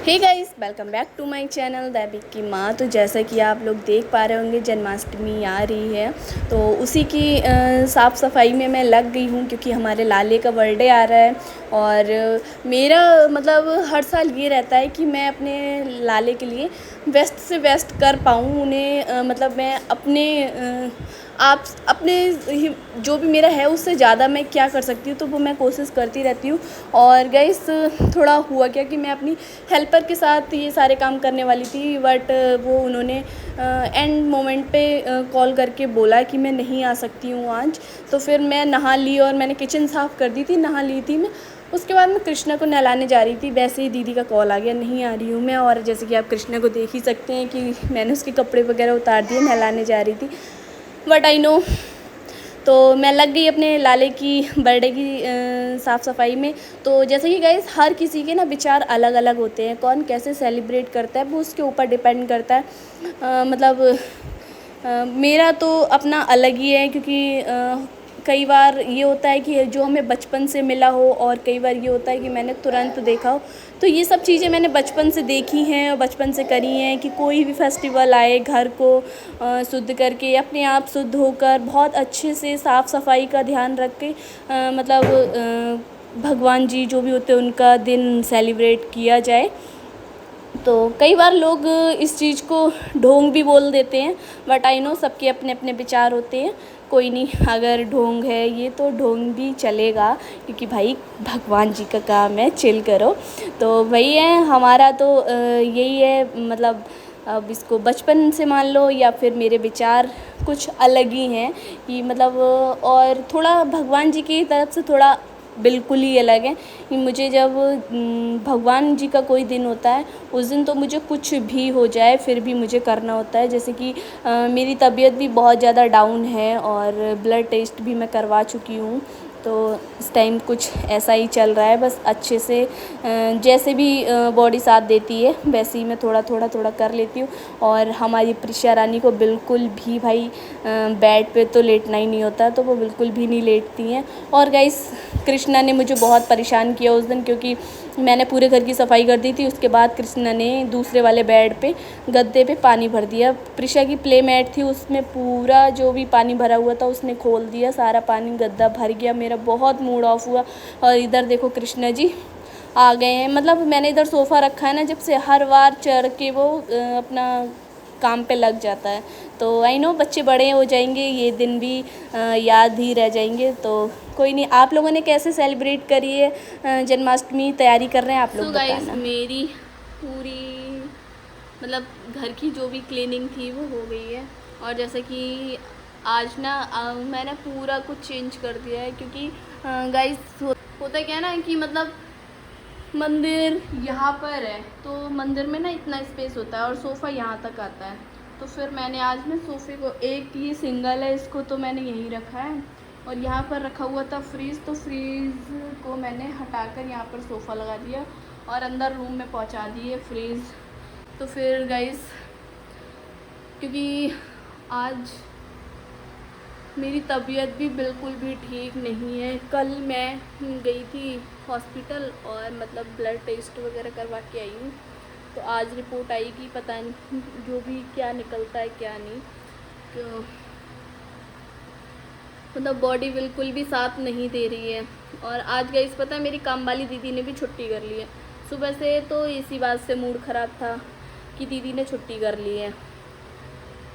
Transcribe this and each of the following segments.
Hey guys, welcome back to my channel दैबिक की माँ। तो जैसा कि आप लोग देख पा रहे होंगे, जन्माष्टमी आ रही है तो उसी की साफ़ सफाई में मैं लग गई हूँ, क्योंकि हमारे लाले का बर्थडे आ रहा है। और मेरा मतलब हर साल ये रहता है कि मैं अपने लाले के लिए बेस्ट से बेस्ट कर पाऊँ उन्हें। मतलब मैं अपने आप अपने जो भी मेरा है उससे ज़्यादा मैं क्या कर सकती हूँ, तो वो मैं कोशिश करती रहती हूँ। और गाइस, थोड़ा हुआ क्या कि मैं अपनी हेल्पर के साथ ये सारे काम करने वाली थी, बट वो उन्होंने एंड मोमेंट पे कॉल करके बोला कि मैं नहीं आ सकती हूँ आज। तो फिर मैं नहा ली और मैंने किचन साफ़ कर दी थी, नहा ली थी मैं। उसके बाद मैं कृष्णा को नहलाने जा रही थी, वैसे ही दीदी का कॉल आ गया, नहीं आ रही हूँ मैं। और जैसे कि आप कृष्णा को देख ही सकते हैं कि मैंने उसके कपड़े वगैरह उतार दिए, नहलाने जा रही थी। बट आई नो, तो मैं लग गई अपने लाले की बर्थडे की साफ़ सफाई में। तो जैसे कि गाइस, हर किसी के ना विचार अलग अलग होते हैं, कौन कैसे सेलिब्रेट करता है वो उसके ऊपर डिपेंड करता है। मतलब मेरा तो अपना अलग ही है, क्योंकि कई बार ये होता है कि जो हमें बचपन से मिला हो, और कई बार ये होता है कि मैंने तुरंत देखा हो। तो ये सब चीज़ें मैंने बचपन से देखी हैं और बचपन से करी हैं कि कोई भी फेस्टिवल आए, घर को शुद्ध करके, अपने आप शुद्ध होकर, बहुत अच्छे से साफ़ सफाई का ध्यान रख के मतलब भगवान जी जो भी होते हैं उनका दिन सेलिब्रेट किया जाए। तो कई बार लोग इस चीज़ को ढोंग भी बोल देते हैं, बट आई नो सबके अपने अपने विचार होते हैं। कोई नहीं, अगर ढोंग है ये तो ढोंग भी चलेगा, क्योंकि भाई भगवान जी का काम है, चिल करो। तो वही है हमारा, तो यही है। मतलब अब इसको बचपन से मान लो या फिर मेरे विचार कुछ अलग ही हैं कि मतलब, और थोड़ा भगवान जी की तरफ से थोड़ा बिल्कुल ही अलग है कि मुझे जब भगवान जी का कोई दिन होता है, उस दिन तो मुझे कुछ भी हो जाए फिर भी मुझे करना होता है। जैसे कि मेरी तबीयत भी बहुत ज़्यादा डाउन है और ब्लड टेस्ट भी मैं करवा चुकी हूँ। तो इस टाइम कुछ ऐसा ही चल रहा है, बस अच्छे से जैसे भी बॉडी साथ देती है वैसे ही मैं थोड़ा कर लेती हूँ। और हमारी प्रिशा रानी को बिल्कुल भी भाई बेड पे तो लेटना ही नहीं होता, तो वो बिल्कुल भी नहीं लेटती हैं। और गाइस, कृष्णा ने मुझे बहुत परेशान किया उस दिन, क्योंकि मैंने पूरे घर की सफाई कर दी थी। उसके बाद कृष्णा ने दूसरे वाले बेड पे गद्दे पे पानी भर दिया। प्रिशा की प्ले मैट थी, उसमें पूरा जो भी पानी भरा हुआ था उसने खोल दिया, सारा पानी गद्दा भर गया। मेरा बहुत मूड ऑफ हुआ। और इधर देखो कृष्णा जी आ गए हैं। मतलब मैंने इधर सोफ़ा रखा है ना, जब से हर बार चढ़ के वो अपना काम पे लग जाता है। तो आई नो बच्चे बड़े हो जाएंगे, ये दिन भी याद ही रह जाएंगे। तो कोई नहीं, आप लोगों ने कैसे सेलिब्रेट करी है जन्माष्टमी? तैयारी कर रहे हैं आप लोग? बताना। मेरी पूरी मतलब घर की जो भी क्लीनिंग थी वो हो गई है। और जैसे कि आज ना मैंने पूरा कुछ चेंज कर दिया है, क्योंकि गाइस होता क्या है ना कि मतलब मंदिर यहाँ पर है, तो मंदिर में ना इतना स्पेस होता है और सोफ़ा यहाँ तक आता है। तो फिर मैंने आज ना सोफ़े को, एक ये सिंगल है, इसको तो मैंने यहीं रखा है। और यहाँ पर रखा हुआ था फ्रीज़, तो फ्रीज़ को मैंने हटाकर यहाँ पर सोफ़ा लगा दिया और अंदर रूम में पहुँचा दिए फ्रीज़। तो फिर गाइस, क्योंकि आज मेरी तबीयत भी बिल्कुल भी ठीक नहीं है। कल मैं गई थी हॉस्पिटल और मतलब ब्लड टेस्ट वगैरह करवा के आई हूँ। तो आज रिपोर्ट आएगी, पता नहीं जो भी क्या निकलता है क्या नहीं। तो मतलब बॉडी बिल्कुल भी साथ नहीं दे रही है। और आज गाइस पता है, मेरी काम वाली दीदी ने भी छुट्टी कर ली है सुबह से। तो इसी बात से मूड ख़राब था कि दीदी ने छुट्टी कर ली है।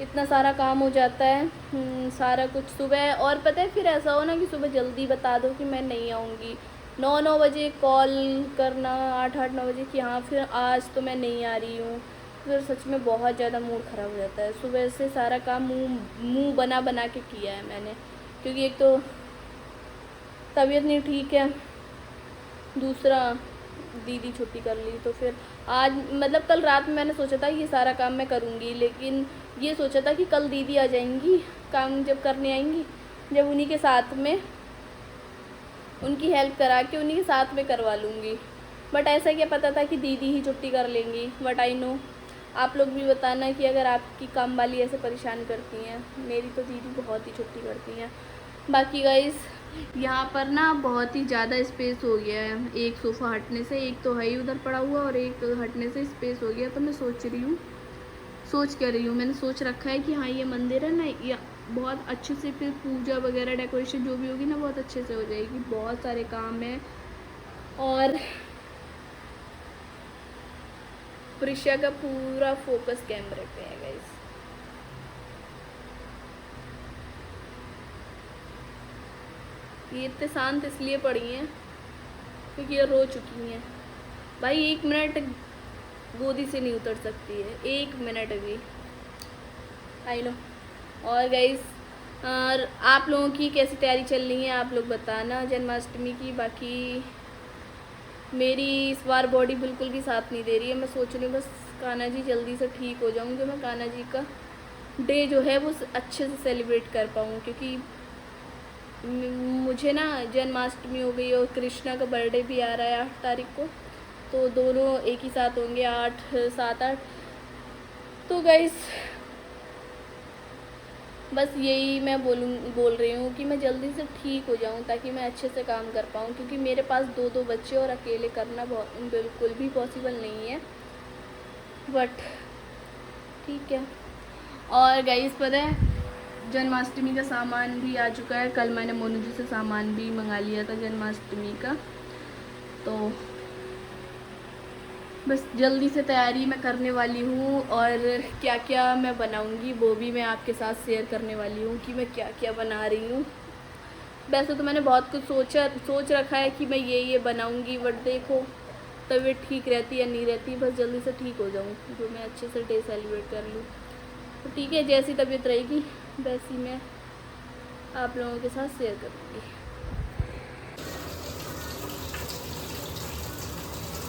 इतना सारा काम हो जाता है सारा कुछ सुबह। और पता है फिर ऐसा हो ना कि सुबह जल्दी बता दो कि मैं नहीं आऊँगी, 9 बजे कॉल करना, 8 9 बजे कि हाँ फिर आज तो मैं नहीं आ रही हूँ। फिर सच में बहुत ज़्यादा मूड ख़राब हो जाता है। सुबह से सारा काम मुँह बना बना के किया है मैंने, क्योंकि एक तो तबीयत नहीं ठीक है, दूसरा दीदी छुट्टी कर ली। तो फिर आज मतलब कल रात में मैंने सोचा था ये सारा काम मैं करूँगी, लेकिन ये सोचा था कि कल दीदी आ जाएंगी काम जब करने आएंगी, जब उन्हीं के साथ में उनकी हेल्प करा के उन्हीं के साथ में करवा लूँगी। बट ऐसा क्या पता था कि दीदी ही छुट्टी कर लेंगी। बट आई नो, आप लोग भी बताना कि अगर आपकी काम वाली ऐसे परेशान करती हैं। मेरी तो दीदी बहुत ही छुट्टी करती हैं। बाकी गाइस, यहाँ पर ना बहुत ही ज़्यादा स्पेस हो गया है, एक सोफ़ा हटने से, एक तो है ही उधर पड़ा हुआ और एक हटने से स्पेस हो गया। तो मैं सोच रही हूँ मैंने सोच रखा है कि हाँ ये मंदिर है ना, ये बहुत अच्छे से फिर पूजा वगैरह डेकोरेशन जो भी होगी ना बहुत अच्छे से हो जाएगी। बहुत सारे काम है और प्रिशा का पूरा फोकस कैमरे पे है गाइस। ये इतने शांत इसलिए पड़ी हैं क्योंकि ये रो चुकी हैं। भाई 1 मिनट गोदी से नहीं उतर सकती है, 1 मिनट भी। I know. और गाइस, और आप लोगों की कैसी तैयारी चल रही है आप लोग बताना जन्माष्टमी की। बाकी मेरी इस बार बॉडी बिल्कुल भी साथ नहीं दे रही है। मैं सोच रही हूँ बस कान्हा जी जल्दी से ठीक हो जाऊँ कि मैं कान्हा जी का डे जो है वो अच्छे से सेलिब्रेट कर पाऊँ, क्योंकि मुझे ना जन्माष्टमी हो गई और कृष्णा का बर्थडे भी आ रहा है 8 तारीख को, तो दोनों एक ही साथ होंगे 8, 7, 8। तो गाइस बस यही मैं बोल रही हूँ कि मैं जल्दी से ठीक हो जाऊँ ताकि मैं अच्छे से काम कर पाऊँ, क्योंकि मेरे पास 2 बच्चे और अकेले करना बिल्कुल भी पॉसिबल नहीं है। बट ठीक है। और गाइस पता है जन्माष्टमी का सामान भी आ चुका है। कल मैंने मोनू जी से सामान भी मंगा लिया था जन्माष्टमी का, तो बस जल्दी से तैयारी मैं करने वाली हूँ और क्या क्या मैं बनाऊँगी वो भी मैं आपके साथ शेयर करने वाली हूँ कि मैं क्या क्या बना रही हूँ। वैसे तो मैंने बहुत कुछ सोच रखा है कि मैं ये बनाऊँगी, बट देखो तबीयत ठीक रहती या नहीं रहती, बस जल्दी से ठीक हो जाऊँ जो मैं अच्छे से डे सेलिब्रेट कर लूँ। तो ठीक है, जैसी तबीयत रहेगी वैसी मैं आप लोगों के साथ शेयर करूँगी।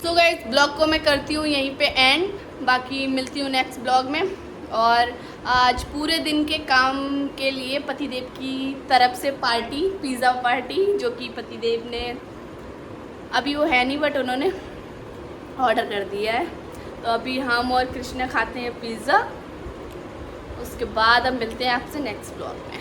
तो गाइस ब्लॉग को मैं करती हूँ यहीं पे एंड, बाकी मिलती हूँ नेक्स्ट ब्लॉग में। और आज पूरे दिन के काम के लिए पतिदेव की तरफ से पार्टी, पिज़्ज़ा पार्टी, जो कि पतिदेव ने अभी वो है नहीं बट उन्होंने ऑर्डर कर दिया है। तो अभी हम और कृष्णा खाते हैं पिज़्ज़ा, उसके बाद अब मिलते हैं आपसे नेक्स्ट ब्लॉग में।